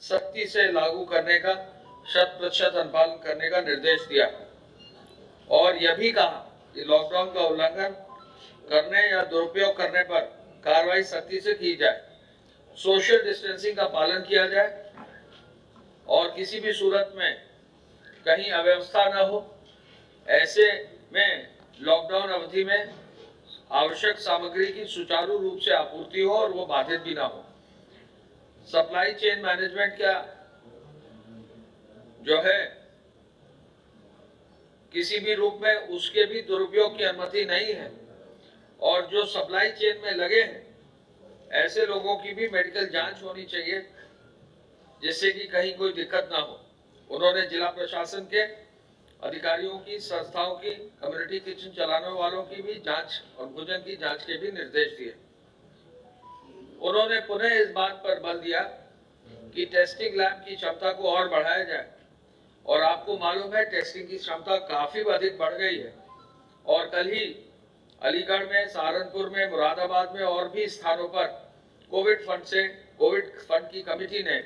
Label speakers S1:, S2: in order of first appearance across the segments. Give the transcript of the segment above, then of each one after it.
S1: सख्ती से लागू करने का, 100% अनुपालन करने का निर्देश दिया और यह भी कहा कि लॉकडाउन का उल्लंघन करने या दुरुपयोग करने पर कार्रवाई सख्ती से की जाए, सोशल डिस्टेंसिंग का पालन किया जाए और किसी भी सूरत में कहीं अव्यवस्था न हो। ऐसे में लॉकडाउन अवधि में आवश्यक सामग्री की सुचारू रूप से आपूर्ति हो और वो बाधित भी ना हो। सप्लाई चेन मैनेजमेंट का जो है किसी भी रूप में उसके भी दुरुपयोग की अनुमति नहीं है और जो सप्लाई चेन में लगे हैं ऐसे लोगों की भी मेडिकल जांच होनी चाहिए जिससे कि कहीं कोई दिक्कत ना हो। उन्होंने जिला प्रशासन के अधिकारियों की, संस्थाओं की, कम्युनिटी किचन चलाने वालों की भी जांच और भोजन की जांच के भी निर्देश दिए। उन्होंने पुनः इस बात पर बल दिया कि टेस्टिंग लैब की क्षमता को और बढ़ाया जाए और आपको मालूम है टेस्टिंग की क्षमता काफी अधिक बढ़ गई है और कल ही अलीगढ़ में, सहारनपुर में, मुरादाबाद में और भी स्थानों पर कोविड फंड की कमेटी ने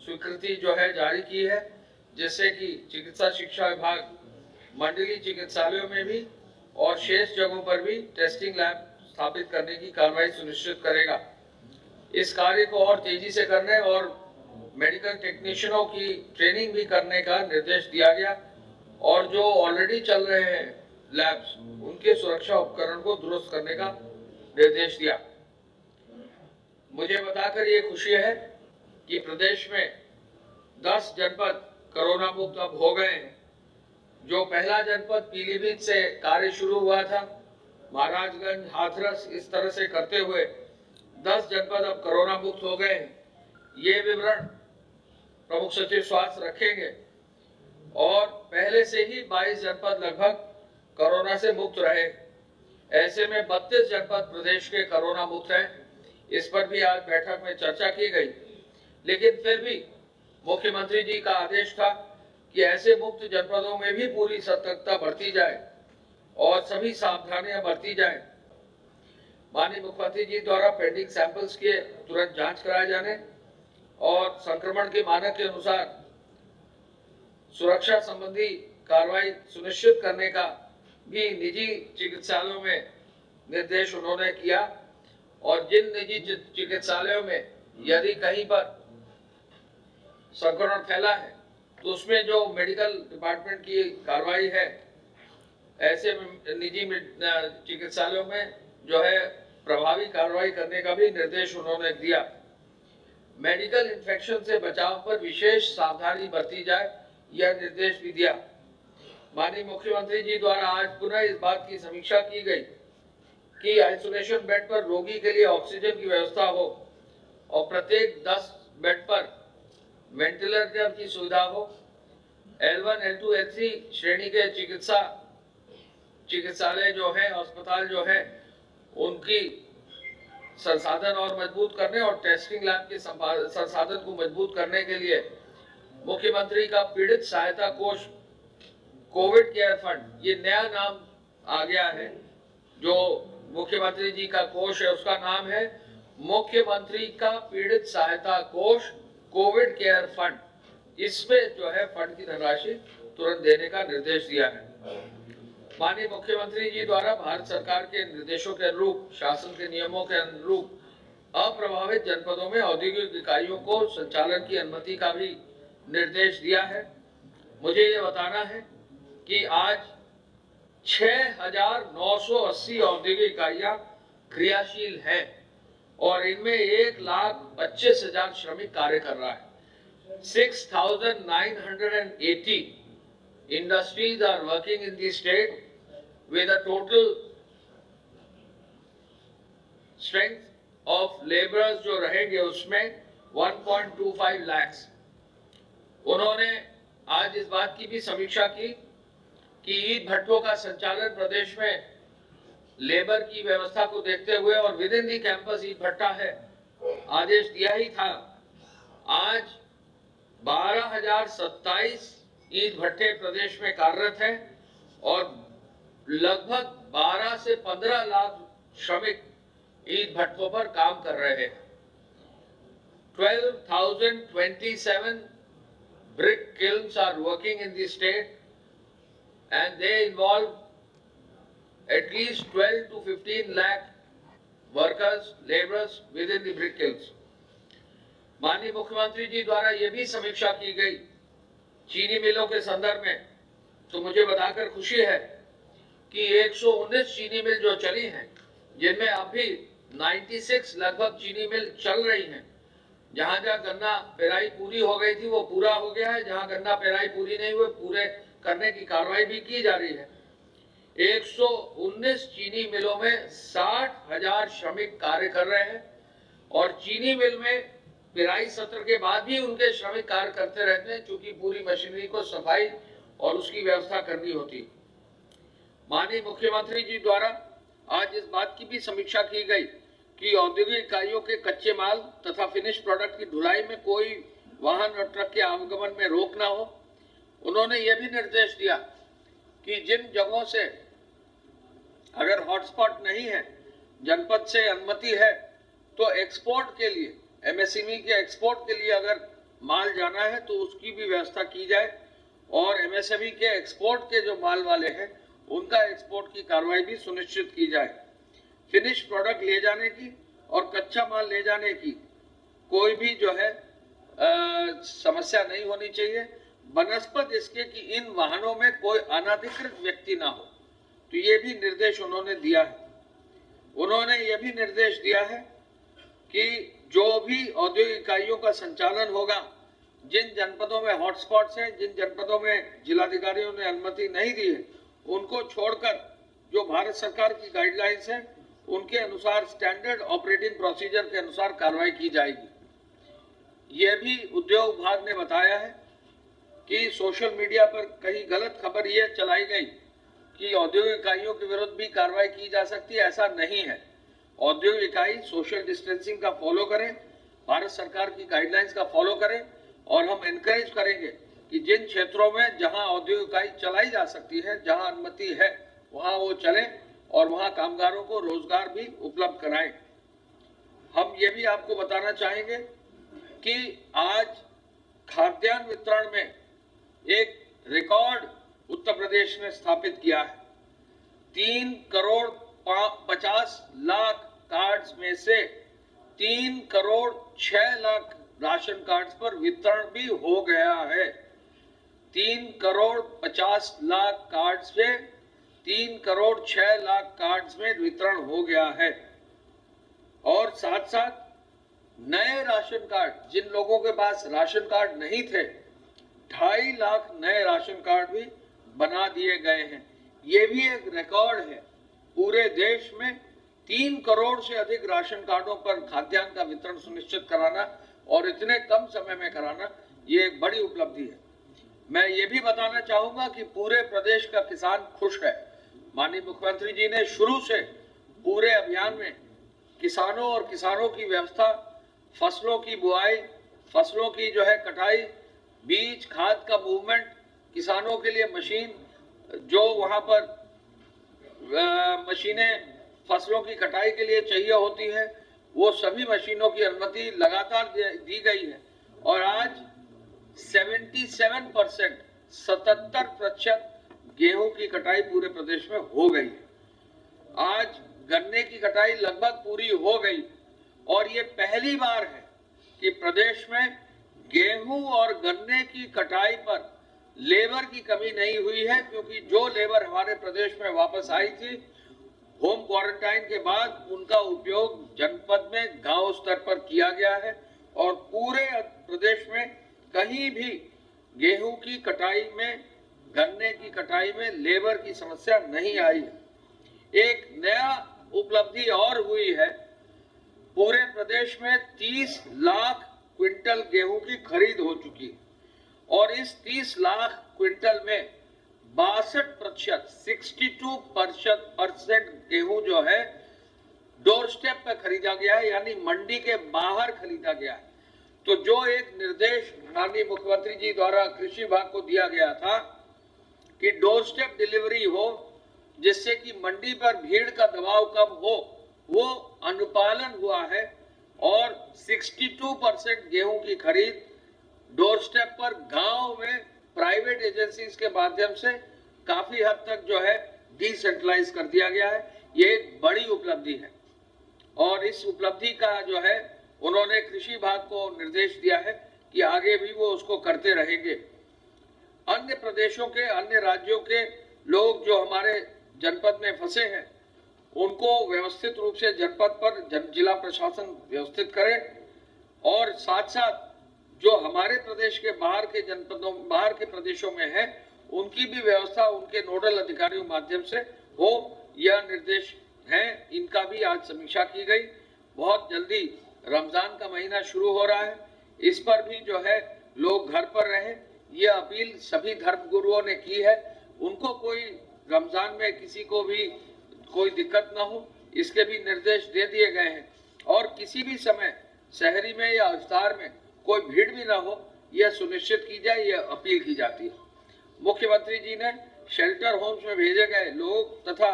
S1: स्वीकृति जो है जारी की है, जिससे कि चिकित्सा शिक्षा विभाग मंडलीय चिकित्सालयों में भी और शेष जगहों पर भी टेस्टिंग लैब स्थापित करने की कार्रवाई सुनिश्चित करेगा। इस कार्य को और तेजी से करने और मेडिकल टेक्नीशियनों की ट्रेनिंग भी करने का निर्देश दिया गया और जो ऑलरेडी चल रहे हैं लैब्स उनके सुरक्षा उपकरण को दुरुस्त करने का निर्देश दिया। मुझे बताकर ये खुशी है कि प्रदेश में 10 जनपद कोरोना मुक्त अब हो गए हैं। जो पहला जनपद पीलीभीत से कार्य शुरू हुआ था, महाराजगंज, हाथरस, इस तरह से करते हुए 10 जनपद अब कोरोना मुक्त हो गए हैं। ये विवरण प्रमुख सचिव स्वास्थ्य रखेंगे और पहले से ही 22 जनपद लगभग कोरोना से मुक्त रहे। ऐसे में 32 जनपद प्रदेश के कोरोना मुक्त हैं। इस पर भी आज बैठक में चर्चा की गई, लेकिन फिर भी मुख्यमंत्री जी का आदेश था कि ऐसे मुक्त जनपदों में भी पूरी सतर्कता बरती जाए और सभी सावधानियां बरती जाए। माननीय मुख्यमंत्री जी द्वारा पेंडिंग सैंपल्स के तुरंत जांच कराए जाने और संक्रमण के मानक के अनुसार सुरक्षा संबंधी कार्रवाई सुनिश्चित करने का भी निजी चिकित्सालयों में निर्देश उन्होंने किया और जिन निजी चिकित्सालयों में यदि कहीं पर संक्रमण फैला है तो उसमें जो मेडिकल डिपार्टमेंट की कार्रवाई है, ऐसे निजी चिकित्सालयों में जो है प्रभावी कार्रवाई करने का भी निर्देश उन्होंने दिया। मेडिकल इन्फेक्शन से बचाव पर विशेष सावधानी बरती जाए, यह निर्देश भी दिया। माननीय मुख्यमंत्री जी द्वारा आज पुनः इस बात की समीक्षा की गई कि आइसोलेशन बेड पर रोगी के लिए ऑक्सीजन की व्यवस्था हो और प्रत्येक 10 बेड पर वेंटिलेटर की सुविधा हो। L1, L2, L3 श्रेणी के चिकित्सालय जो है, अस्पताल जो है, उनकी संसाधन और मजबूत करने और टेस्टिंग लैब के संसाधन को मजबूत करने के लिए मुख्यमंत्री का पीड़ित सहायता कोष कोविड केयर फंड, ये नया नाम आ गया है। जो मुख्यमंत्री जी का कोष है उसका नाम है मुख्यमंत्री का पीड़ित सहायता कोष कोविड केयर फंड। इसमें जो है फंड की धनराशि तुरंत देने का निर्देश दिया है। माननीय मुख्यमंत्री जी द्वारा भारत सरकार के निर्देशों के अनुरूप, शासन के नियमों के अनुरूप अप्रभावित जनपदों में औद्योगिक इकाइयों को संचालन की अनुमति का भी निर्देश दिया है। मुझे ये बताना है कि आज 6,980 औद्योगिक इकाइयां क्रियाशील हैं और इनमें 1,25,000 श्रमिक कार्य कर रहा है। 6,980 industries are working in the state with a total strength of laborers जो रहेंगे उसमें 1.25 lakhs। उन्होंने आज इस बात की भी समीक्षा की कि ईंट भट्ठों का संचालन प्रदेश में लेबर की व्यवस्था को देखते हुए और विद इन दी कैंपस ईंट भट्टा है, आदेश दिया ही था। आज 12,027 ईंट भट्टे प्रदेश में कार्यरत हैं और लगभग 12 से 15 लाख श्रमिक ईंट भट्टों पर काम कर रहे हैं। 12,027 brick kilns are working in the state, and they involve at least 12 to 15 lakh workers, laborers within the brick kilns. माननीय मुख्यमंत्री जी द्वारा ये भी समीक्षा की गई चीनी मिलों के संदर्भ में, तो मुझे बताकर खुशी है कि 119 चीनी मिल जो चली हैं, जिनमें अभी 96 लगभग चीनी मिल चल रही हैं। जहां जहां गन्ना पेराई पूरी हो गई थी वो पूरा हो गया है, जहां गन्ना पेराई पूरी नहीं हुई पूरे करने की कार्रवाई भी की जा रही है। 119 चीनी मिलों में 60,000 श्रमिक कार्य कर रहे हैं और चीनी मिल में पेराई सत्र के बाद भी उनके श्रमिक कार्य करते रहते हैं, क्योंकि पूरी मशीनरी को सफाई और उसकी व्यवस्था करनी होती। माननीय मुख्यमंत्री जी द्वारा आज इस बात की भी समीक्षा की गई कि औद्योगिक इकाइयों के कच्चे माल तथा फिनिश प्रोडक्ट की ढुलाई में कोई वाहन और ट्रक के आवागमन में रोक ना हो। उन्होंने यह भी निर्देश दिया कि जिन जगहों से अगर हॉटस्पॉट नहीं है, जनपद से अनुमति है, तो एक्सपोर्ट के लिए एमएसएमई के एक्सपोर्ट के लिए अगर माल जाना है तो उसकी भी व्यवस्था की जाए और एमएसएमई के एक्सपोर्ट के जो माल वाले हैं उनका एक्सपोर्ट की कार्रवाई भी सुनिश्चित की जाए। फिनिश प्रोडक्ट ले जाने की और कच्चा माल ले जाने की कोई भी जो है समस्या नहीं होनी चाहिए, बनस्पत इसके कि इन वाहनों में कोई अनाधिकृत व्यक्ति ना हो। तो ये भी निर्देश उन्होंने दिया है। उन्होंने ये भी निर्देश दिया है कि जो भी औद्योगिक इकाइयों का संचालन होगा, जिन जनपदों में हॉटस्पॉट्स हैं, जिन जनपदों में जिलाधिकारियों ने अनुमति नहीं दी है, उनको छोड़कर जो भारत सरकार की गाइडलाइंस है उनके अनुसार स्टैंडर्ड ऑपरेटिंग प्रोसीजर के अनुसार कार्रवाई की जाएगी। यह भी उद्योग विभाग ने बताया है कि सोशल मीडिया पर कहीं गलत खबर यह चलाई गई कि औद्योगिक इकाइयों के विरुद्ध भी कार्रवाई की जा सकती है, ऐसा नहीं है। औद्योगिक इकाई सोशल डिस्टेंसिंग का फॉलो करें, भारत सरकार की गाइडलाइंस का फॉलो करें और हम एनकरेज करेंगे कि जिन क्षेत्रों में जहां औद्योगिक इकाई चलाई जा सकती है, जहां अनुमति है, वहां वो चले और वहां कामगारों को रोजगार भी उपलब्ध कराएं। हम ये भी आपको बताना चाहेंगे कि आज खाद्यान्न वितरण में एक रिकॉर्ड उत्तर प्रदेश ने स्थापित किया है। 3 करोड़ 50 लाख कार्ड्स में से 3 करोड़ 6 लाख राशन कार्ड्स पर वितरण भी हो गया है। 3 करोड़ 50 लाख कार्ड्स से 3 करोड़ 6 लाख कार्ड्स में वितरण हो गया है और साथ साथ नए राशन कार्ड, जिन लोगों के पास राशन कार्ड नहीं थे, 2.5 लाख नए राशन कार्ड भी बना दिए गए हैं। ये भी एक रिकॉर्ड है। पूरे देश में 3 करोड़ से अधिक राशन कार्डों पर खाद्यान्न का वितरण सुनिश्चित कराना और इतने कम समय में कराना, ये एक बड़ी उपलब्धि है। मैं ये भी बताना चाहूंगा कि पूरे प्रदेश का किसान खुश है। माननीय मुख्यमंत्री जी ने शुरू से पूरे अभियान में किसानों और किसानों की व्यवस्था, फसलों की बुआई, फसलों की जो है कटाई, बीज खाद का मूवमेंट, किसानों के लिए मशीन, जो वहां पर मशीनें फसलों की कटाई के लिए चाहिए होती है, वो सभी मशीनों की अनुमति लगातार दी गई है और आज 77% गेहूं की कटाई पूरे प्रदेश में हो गई है। आज गन्ने की कटाई लगभग पूरी हो गई और ये पहली बार है कि प्रदेश में गेहूं और गन्ने की कटाई पर लेबर की कमी नहीं हुई है, क्योंकि जो लेबर हमारे प्रदेश में वापस आई थी होम क्वारंटाइन के बाद, उनका उपयोग जनपद में गांव स्तर पर किया गया है और पूरे प्रदेश में कहीं भी गेहूं की कटाई में, गन्ने की कटाई में लेबर की समस्या नहीं आई है। एक नया उपलब्धि और हुई है, पूरे प्रदेश में 30 लाख क्विंटल गेहूं की खरीद हो चुकी है और इस 30 लाख क्विंटल में 62% गेहूं जो है डोर स्टेप पे खरीदा गया है, यानी मंडी के बाहर खरीदा गया है। तो जो एक निर्देश माननीय मुख्यमंत्री जी द्वारा कृषि विभाग को दिया गया था कि डोर स्टेप डिलीवरी हो, जिससे कि मंडी पर भीड़ का दबाव कम हो, वो अनुपालन हुआ है और 62% गेहूं की खरीद डोर स्टेप पर गांव में प्राइवेट एजेंसीज के माध्यम से काफी हद तक जो है डिसेंट्रलाइज कर दिया गया है। ये एक बड़ी उपलब्धि है और इस उपलब्धि का जो है उन्होंने कृषि विभाग को निर्देश दिया है कि आगे भी वो उसको करते रहेंगे। अन्य प्रदेशों के, अन्य राज्यों के लोग जो हमारे जनपद में फंसे हैं उनको व्यवस्थित रूप से जनपद पर जिला प्रशासन व्यवस्थित करे और साथ साथ जो हमारे प्रदेश के बाहर के जनपदों, बाहर के प्रदेशों में है उनकी भी व्यवस्था उनके नोडल अधिकारियों के माध्यम से हो, यह निर्देश है। इनका भी आज समीक्षा की गई। बहुत जल्दी रमजान का महीना शुरू हो रहा है, इस पर भी जो है लोग घर पर रहे, यह अपील सभी धर्म गुरुओं ने की है। उनको कोई रमजान में किसी को भी कोई दिक्कत ना हो, इसके भी निर्देश दे दिए गए हैं और किसी भी समय शहरी में या इफ्तार में कोई भीड़ भी ना हो, यह सुनिश्चित की जाए, यह अपील की जाती है। मुख्यमंत्री जी ने शेल्टर होम्स में भेजे गए लोग तथा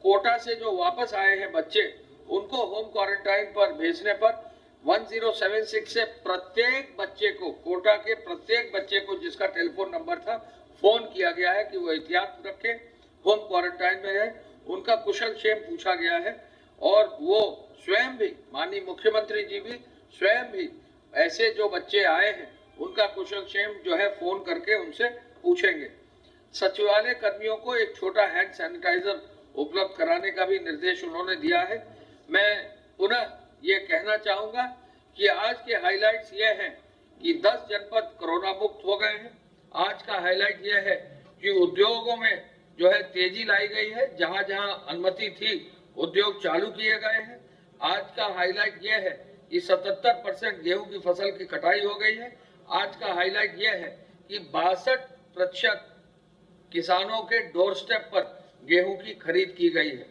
S1: कोटा से जो वापस आए हैं बच्चे, उनको होम क्वारंटाइन पर भेजने पर 1076 से प्रत्येक बच्चे को, कोटा के प्रत्येक बच्चे को जिसका टेलीफोन नंबर था, फोन किया गया है कि वो एहतियात रखें, होम क्वारंटाइन में रहे। उनका कुशल क्षेम पूछा गया है और वो स्वयं भी, माननीय मुख्यमंत्री जी भी स्वयं भी ऐसे जो बच्चे आए हैं उनका कुशल क्षेम जो है फोन करके उनसे पूछेंगे। सचिवालय कर्मियों को एक छोटा हैंड सैनिटाइजर उपलब्ध कराने का भी निर्देश उन्होंने दिया है। मैं पुनः ये कहना चाहूंगा कि आज के हाइलाइट्स ये हैं कि 10 जनपद कोरोना मुक्त हो गए हैं। आज का हाईलाइट यह है कि उद्योगों में जो है तेजी लाई गई है, जहां जहां अनुमति थी उद्योग चालू किए गए हैं। आज का हाईलाइट यह है कि 77% गेहूं की फसल की कटाई हो गई है। आज का हाईलाइट यह है कि 62% किसानों के डोर स्टेप पर गेहूं की खरीद की गई है।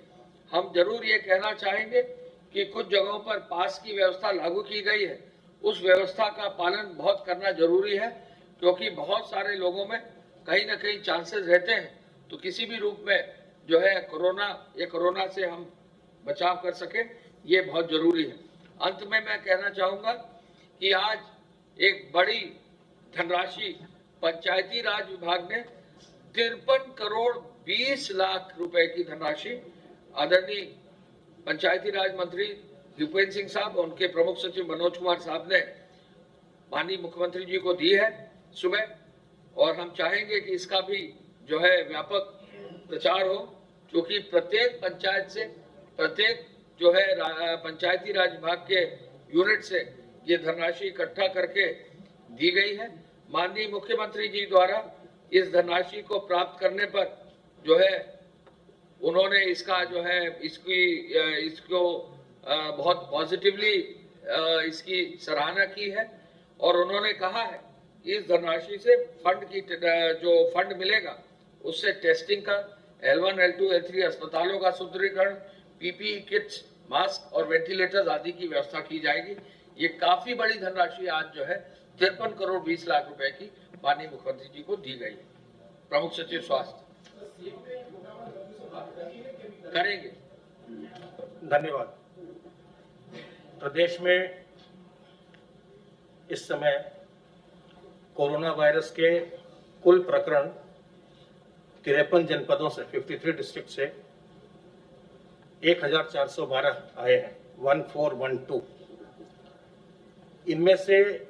S1: हम जरूर ये कहना चाहेंगे कि कुछ जगहों पर पास की व्यवस्था लागू की गई है, उस व्यवस्था का पालन बहुत करना जरूरी है, क्योंकि बहुत सारे लोगों में कहीं ना कहीं चांसेस रहते हैं। तो किसी भी रूप में जो है कोरोना से हम बचाव कर सके, ये बहुत जरूरी है। अंत में मैं कहना चाहूंगा कि आज एक बड़ी धनराशि पंचायती राज विभाग ने 53 करोड़ 20 लाख रुपए की धनराशि आदरणीय पंचायती राज मंत्री भूपेंद्र सिंह साहब और उनके प्रमुख सचिव मनोज कुमार साहब ने माननीय मुख्यमंत्री जी को दी है सुबह, और हम चाहेंगे कि इसका भी जो है व्यापक प्रचार हो, क्योंकि प्रत्येक पंचायत से, प्रत्येक जो है पंचायती राज विभाग के यूनिट से ये धनराशि इकट्ठा करके दी गई है। माननीय मुख्यमंत्री जी द्वारा इस धनराशि को प्राप्त करने पर जो है उन्होंने इसका जो है इसको बहुत पॉजिटिवली इसकी सराहना की है और उन्होंने कहा है इस धनराशि से जो फंड मिलेगा उससे टेस्टिंग का, L1, L2, L3 अस्पतालों का सुदृढ़ीकरण, PPE किट्स, मास्क और वेंटिलेटर्स आदि की व्यवस्था की जाएगी। ये काफी बड़ी धनराशि आज जो है 53 करोड़ 20 लाख रुपए की माननीय मुख्यमंत्री जी को दी गई है। प्रमुख सचिव स्वास्थ्य करेंगे।
S2: धन्यवाद। प्रदेश में इस समय कोरोना वायरस के कुल प्रकरण 53 जनपदों से 53 डिस्ट्रिक्ट से 1412 आए हैं, 1412। इनमें से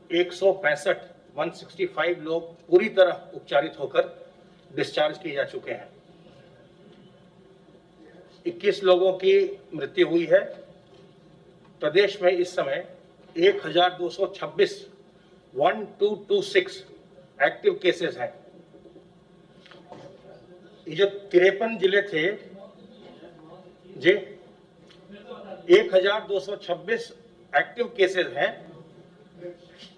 S2: 165 लोग पूरी तरह उपचारित होकर डिस्चार्ज किए जा चुके हैं। 21 लोगों की मृत्यु हुई है। प्रदेश में इस समय 1226 एक्टिव केसेस हैं। ये जो 53 जिले थे जी, 1226 एक्टिव केसेस हैं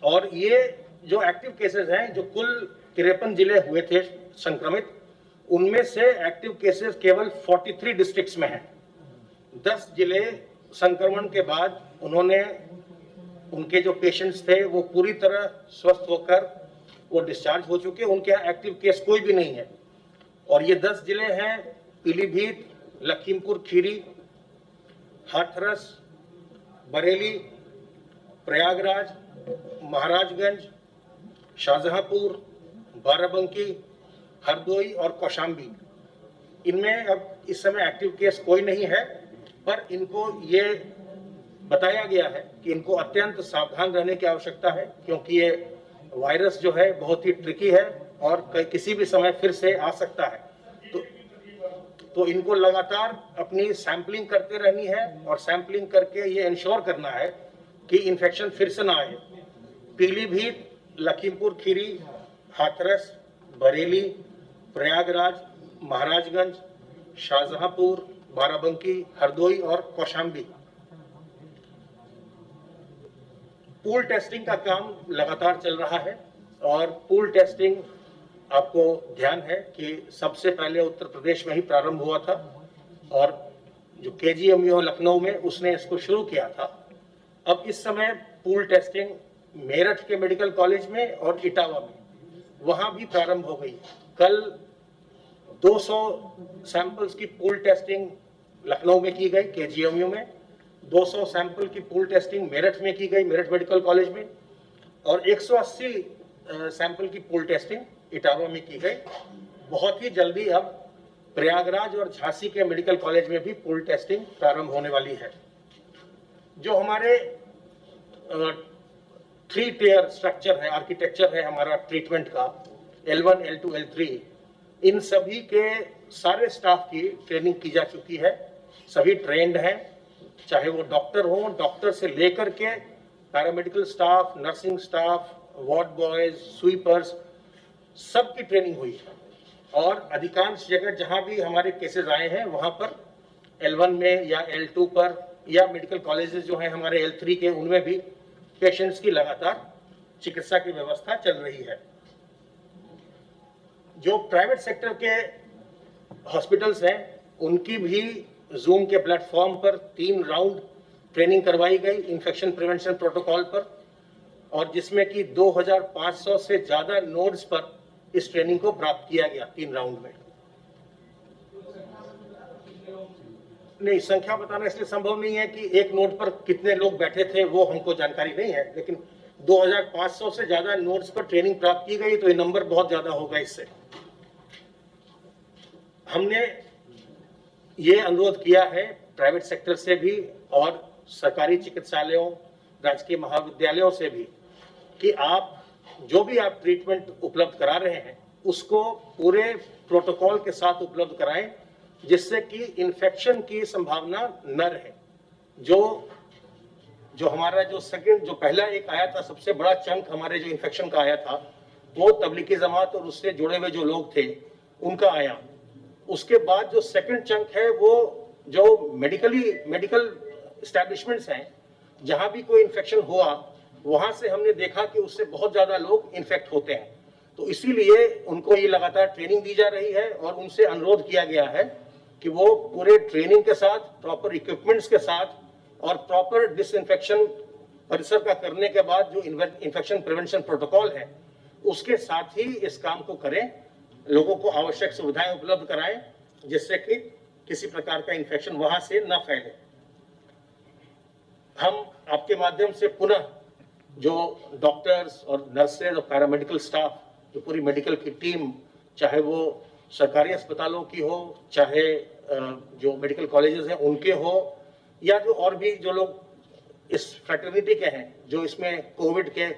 S2: और ये जो एक्टिव केसेस हैं, जो कुल 53 जिले हुए थे संक्रमित, उनमें से एक्टिव केसेस केवल 43 डिस्ट्रिक्ट्स में हैं। 10 जिले संक्रमण के बाद उनके जो पेशेंट्स थे वो पूरी तरह स्वस्थ होकर वो डिस्चार्ज हो चुके, उनके यहाँ एक्टिव केस कोई भी नहीं है। और ये 10 जिले हैं पीलीभीत, लखीमपुर खीरी, हाथरस, बरेली, प्रयागराज, महाराजगंज, शाहजहांपुर, बाराबंकी, हरदोई और कौशाम्बी, इनमें अब इस समय एक्टिव केस कोई नहीं है, पर इनको ये बताया गया है कि इनको अत्यंत सावधान रहने की आवश्यकता है, क्योंकि ये वायरस जो है बहुत ही ट्रिकी है और किसी भी समय फिर से आ सकता है। तो इनको लगातार अपनी सैंपलिंग करते रहनी है और सैंपलिंग करके ये इंश्योर करना है कि इन्फेक्शन फिर से ना आए। पीलीभीत, लखीमपुर खीरी, हाथरस, बरेली, प्रयागराज, महाराजगंज, शाहजहांपुर, बाराबंकी, हरदोई और कौशाम्बी, पूल टेस्टिंग का काम लगातार चल रहा है। और पूल टेस्टिंग, आपको ध्यान है कि सबसे पहले उत्तर प्रदेश में ही प्रारंभ हुआ था और जो केजीएमयू लखनऊ में उसने इसको शुरू किया था। अब इस समय पूल टेस्टिंग मेरठ के मेडिकल कॉलेज में और इटावा में वहां भी प्रारंभ हो गई। कल 200 सैंपल्स की पूल टेस्टिंग लखनऊ में की गई केजीएमयू में, 200 सैंपल की पूल टेस्टिंग मेरठ में की गई मेरठ मेडिकल कॉलेज में, और 180 सैंपल की पूल टेस्टिंग इटावा में की गई। बहुत ही जल्दी अब प्रयागराज और झांसी के मेडिकल कॉलेज में भी पूल टेस्टिंग प्रारंभ होने वाली है। जो हमारे 3 टियर स्ट्रक्चर है, आर्किटेक्चर है हमारा ट्रीटमेंट का, L1, L2, L3, इन सभी के सारे स्टाफ की ट्रेनिंग की जा चुकी है। सभी ट्रेंड हैं, चाहे वो डॉक्टर हो, डॉक्टर से लेकर के paramedical staff, nursing staff, ward boys, sweepers, सबकी ट्रेनिंग हुई है। और अधिकांश जगह जहां भी हमारे केसेस आए हैं वहां पर L1 में या L2 पर, या मेडिकल कॉलेजेस जो हैं हमारे L3 के, उनमें भी पेशेंट्स की लगातार चिकित्सा की व्यवस्था चल रही है। जो प्राइवेट सेक्टर के हॉस्पिटल्स हैं उनकी भी जूम के प्लेटफॉर्म पर 3 राउंड ट्रेनिंग करवाई गई इन्फेक्शन प्रिवेंशन प्रोटोकॉल पर, और जिसमें कि 2500 से ज्यादा नोड्स पर इस ट्रेनिंग को प्राप्त किया गया 3 राउंड में। नहीं, संख्या बताना इसलिए संभव नहीं है कि एक नोड पर कितने लोग बैठे थे, वो हमको जानकारी नहीं है, लेकिन 2500 से ज्यादा नोड्स पर ट्रेनिंग प्राप्त की गई, तो ये नंबर बहुत ज्यादा होगा। इससे हमने ये अनुरोध किया है प्राइवेट सेक्टर से भी और सरकारी चिकित्सालयों, राजकीय महाविद्यालयों से भी, कि आप जो भी आप ट्रीटमेंट उपलब्ध करा रहे हैं उसको पूरे प्रोटोकॉल के साथ उपलब्ध कराएं, जिससे कि इन्फेक्शन की संभावना न रहे। जो हमारा जो सेकंड, जो पहला एक आया था, सबसे बड़ा चंक हमारे जो इन्फेक्शन का आया था, वो तबलीगी जमात और उससे जुड़े हुए जो लोग थे उनका आया। उसके बाद जो सेकंड चंक है वो जो मेडिकल एस्टैब्लिशमेंट्स हैं, जहां भी कोई इन्फेक्शन हुआ वहां से हमने देखा कि उससे बहुत ज्यादा लोग इन्फेक्ट होते हैं। तो इसीलिए उनको ये लगातार ट्रेनिंग दी जा रही है और उनसे अनुरोध किया गया है कि वो पूरे ट्रेनिंग के साथ, प्रॉपर इक्विपमेंट्स के साथ और प्रॉपर डिसइंफेक्शन परिसर का करने के बाद जो इन्फेक्शन प्रिवेंशन प्रोटोकॉल है उसके साथ ही इस काम को करें, लोगों को आवश्यक सुविधाएं उपलब्ध कराएं, जिससे कि किसी प्रकार का इन्फेक्शन वहां से न फैले। हम आपके माध्यम से पुनः जो डॉक्टर्स और नर्सेज और पैरामेडिकल स्टाफ, जो पूरी मेडिकल की टीम, चाहे वो सरकारी अस्पतालों की हो, चाहे जो मेडिकल कॉलेजेस हैं उनके हो, या जो और भी जो लोग इस फ्रेटर्निटी के हैं जो इसमें कोविड के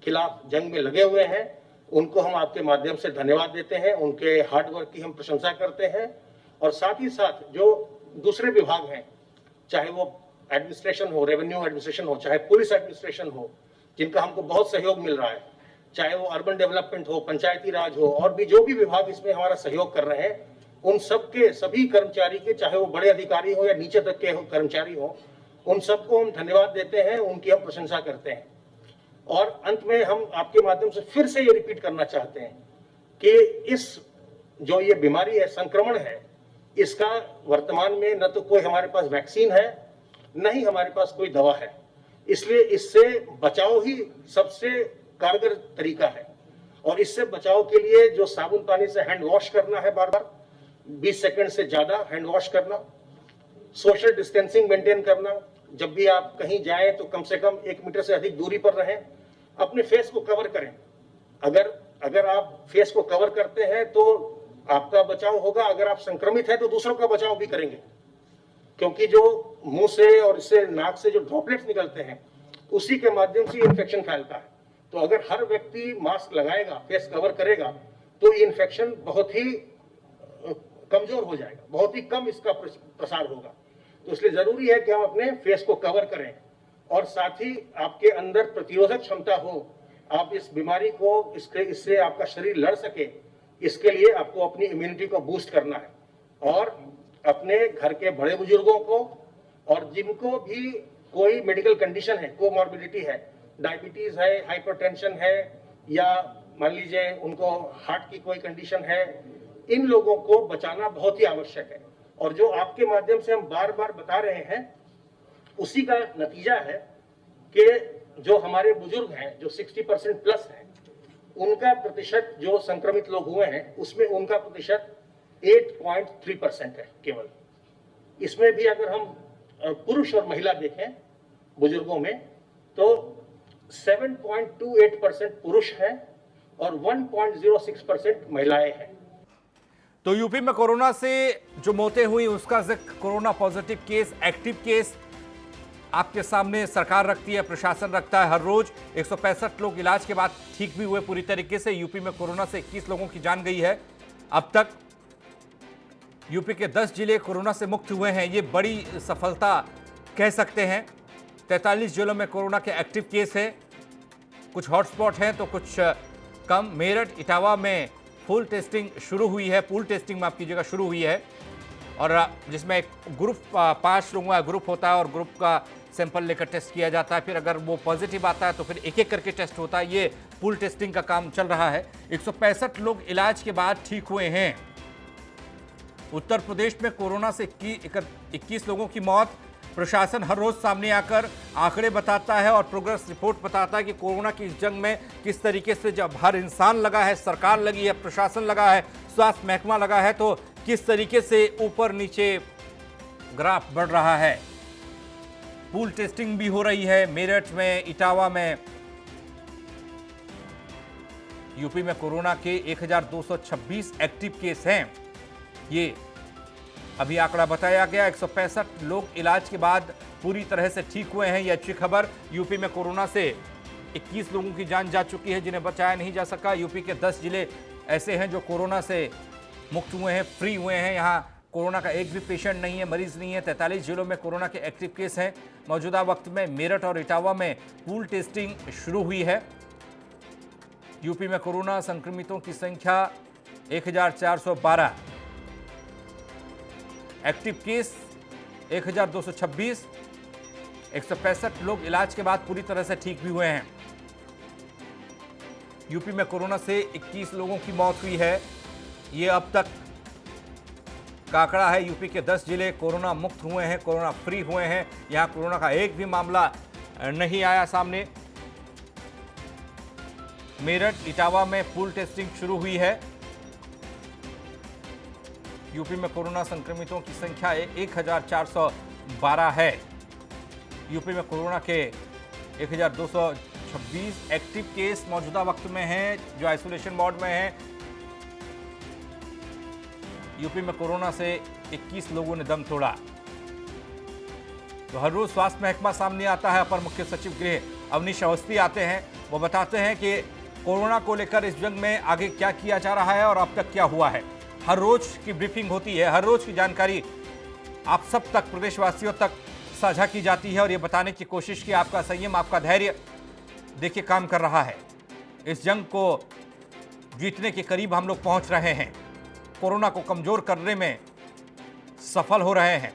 S2: खिलाफ जंग में लगे हुए हैं, उनको हम आपके माध्यम से धन्यवाद देते हैं, उनके हार्डवर्क की हम प्रशंसा करते हैं। और साथ ही साथ जो दूसरे विभाग हैं, चाहे वो एडमिनिस्ट्रेशन हो, रेवेन्यू एडमिनिस्ट्रेशन हो, चाहे पुलिस एडमिनिस्ट्रेशन हो, जिनका हमको बहुत सहयोग मिल रहा है, चाहे वो अर्बन डेवलपमेंट हो, पंचायती राज हो, और भी जो भी विभाग इसमें हमारा सहयोग कर रहे हैं, उन सबके सभी कर्मचारी के, चाहे वो बड़े अधिकारी हो या नीचे तक के कर्मचारी हो, उन सबको हम धन्यवाद देते हैं, उनकी हम प्रशंसा करते हैं। और अंत में हम आपके माध्यम से फिर से ये रिपीट करना चाहते हैं कि इस जो ये बीमारी है, संक्रमण है, इसका वर्तमान में न तो कोई हमारे पास वैक्सीन है, न ही हमारे पास कोई दवा है। इसलिए इससे बचाव ही सबसे कारगर तरीका है। और इससे बचाव के लिए जो साबुन पानी से हैंड वॉश करना है, बार बार 20 सेकंड से ज्यादा हैंड वॉश करना, सोशल डिस्टेंसिंग मेंटेन करना, जब भी आप कहीं जाएं तो कम से कम 1 मीटर से अधिक दूरी पर रहें, अपने फेस को कवर करें। अगर आप फेस को कवर करते हैं तो आपका बचाव होगा, अगर आप संक्रमित हैं तो दूसरों का बचाव भी करेंगे, क्योंकि जो मुंह से और इससे नाक से जो ड्रॉपलेट्स निकलते हैं उसी के माध्यम से इन्फेक्शन फैलता है। तो अगर हर व्यक्ति मास्क लगाएगा, फेस कवर करेगा, तो ये इन्फेक्शन बहुत ही कमजोर हो जाएगा, बहुत ही कम इसका प्रसार होगा। तो इसलिए जरूरी है कि हम अपने फेस को कवर करें और साथ ही आपके अंदर प्रतिरोधक क्षमता हो, आप इस बीमारी को इससे आपका शरीर लड़ सके, इसके लिए आपको अपनी इम्यूनिटी को बूस्ट करना है। और अपने घर के बड़े बुजुर्गों को और जिनको भी कोई मेडिकल कंडीशन है, कोमॉर्बिडिटी है, डायबिटीज है, हाइपरटेंशन है, या मान लीजिए उनको हार्ट की कोई कंडीशन है, इन लोगों को बचाना बहुत ही आवश्यक है। और जो आपके माध्यम से हम बार बार बता रहे हैं उसी का नतीजा है कि जो हमारे बुजुर्ग हैं, जो 60% प्लस हैं, उनका प्रतिशत जो संक्रमित लोग हुए हैं उसमें उनका प्रतिशत 8.3% है केवल। इसमें भी अगर हम पुरुष और महिला देखें बुजुर्गों में तो 7.28% पुरुष हैं और 1.06% महिलाएं हैं।
S3: तो यूपी में कोरोना से जो मौतें हुई उसका जिक्र, corona positive case, active case आपके सामने सरकार रखती है, प्रशासन रखता है। हर रोज 165 लोग इलाज के बाद ठीक भी हुए पूरी तरीके से। यूपी में कोरोना से 21 लोगों की जान गई है। अब तक यूपी के 10 जिले कोरोना से मुक्त हुए हैं, ये बड़ी सफलता कह सकते हैं। 43 जिलों में कोरोना के एक्टिव केस हैं, कुछ हॉटस्पॉट हैं तो कुछ कम। मेरठ, इटावा में फुल टेस्टिंग शुरू हुई है, पूल टेस्टिंग माफ कीजिएगा शुरू हुई है, और जिसमें एक ग्रुप 5 लोगों का ग्रुप होता है और ग्रुप का सैंपल लेकर टेस्ट किया जाता है। फिर अगर वो पॉजिटिव आता है तो फिर एक एक करके टेस्ट होता है। ये पूल टेस्टिंग का काम चल रहा है। 165 लोग इलाज के बाद ठीक हुए हैं। उत्तर प्रदेश में कोरोना से 21 लोगों की मौत। प्रशासन हर रोज सामने आकर आंकड़े बताता है और प्रोग्रेस रिपोर्ट बताता है कि कोरोना की इस जंग में किस तरीके से जब हर इंसान लगा है, सरकार लगी है, प्रशासन लगा है, स्वास्थ्य महकमा लगा है, तो किस तरीके से ऊपर नीचे ग्राफ बढ़ रहा है। पूल टेस्टिंग भी हो रही है मेरठ में, इटावा में। यूपी में कोरोना के 1226 एक्टिव केस हैं। ये अभी आंकड़ा बताया गया। 165 लोग इलाज के बाद पूरी तरह से ठीक हुए हैं। यह अच्छी खबर। यूपी में कोरोना से 21 लोगों की जान जा चुकी है जिन्हें बचाया नहीं जा सका। यूपी के 10 जिले ऐसे हैं जो कोरोना से मुक्त हुए हैं, फ्री हुए हैं। यहाँ कोरोना का एक भी पेशेंट नहीं है, मरीज नहीं है। 43 जिलों में कोरोना के एक्टिव केस हैं। मौजूदा वक्त में मेरठ और इटावा में पूल टेस्टिंग शुरू हुई है। यूपी में कोरोना संक्रमितों की संख्या 1412, एक्टिव केस 1226, 165 लोग इलाज के बाद पूरी तरह से ठीक भी हुए हैं। यूपी में कोरोना से 21 लोगों की मौत हुई है। ये अब तक का आंकड़ा है। यूपी के 10 जिले कोरोना मुक्त हुए हैं, कोरोना फ्री हुए हैं। यहां कोरोना का एक भी मामला नहीं आया सामने। मेरठ, इटावा में पूल टेस्टिंग शुरू हुई है। यूपी में कोरोना संक्रमितों की संख्या 1412 है। यूपी में कोरोना के 1226 एक्टिव केस मौजूदा वक्त में हैं जो आइसोलेशन वार्ड में हैं। यूपी में कोरोना से 21 लोगों ने दम तोड़ा। तो हर रोज स्वास्थ्य महकमा सामने आता है। अपर मुख्य सचिव गृह अवनीश अवस्थी आते हैं, वो बताते हैं कि कोरोना को लेकर इस जंग में आगे क्या किया जा रहा है और अब तक क्या हुआ है। हर रोज की ब्रीफिंग होती है, हर रोज की जानकारी आप सब तक, प्रदेशवासियों तक साझा की जाती है और ये बताने की कोशिश की आपका संयम, आपका धैर्य देखिए काम कर रहा है। इस जंग को जीतने के करीब हम लोग पहुंच रहे हैं, कोरोना को कमजोर करने में सफल हो रहे हैं।